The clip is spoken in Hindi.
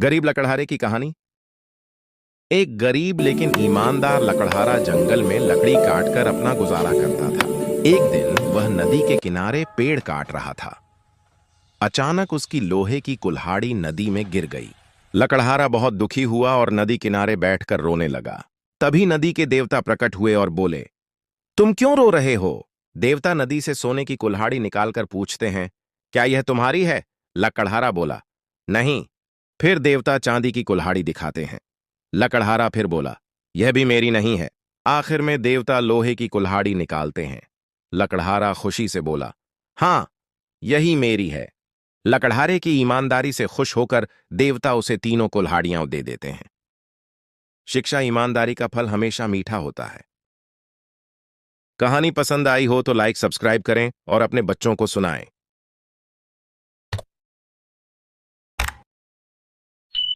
गरीब लकड़हारे की कहानी। एक गरीब लेकिन ईमानदार लकड़हारा जंगल में लकड़ी काटकर अपना गुजारा करता था। एक दिन वह नदी के किनारे पेड़ काट रहा था। अचानक उसकी लोहे की कुल्हाड़ी नदी में गिर गई। लकड़हारा बहुत दुखी हुआ और नदी किनारे बैठकर रोने लगा। तभी नदी के देवता प्रकट हुए और बोले, तुम क्यों रो रहे हो? देवता नदी से सोने की कुल्हाड़ी निकालकर पूछते हैं, क्या यह तुम्हारी है? लकड़हारा बोला, नहीं। फिर देवता चांदी की कुल्हाड़ी दिखाते हैं। लकड़हारा फिर बोला, यह भी मेरी नहीं है। आखिर में देवता लोहे की कुल्हाड़ी निकालते हैं। लकड़हारा खुशी से बोला, हाँ, यही मेरी है। लकड़हारे की ईमानदारी से खुश होकर देवता उसे तीनों कुल्हाड़ियां दे देते हैं। शिक्षा, ईमानदारी का फल हमेशा मीठा होता है। कहानी पसंद आई हो तो लाइक सब्सक्राइब करें और अपने बच्चों को सुनाएं।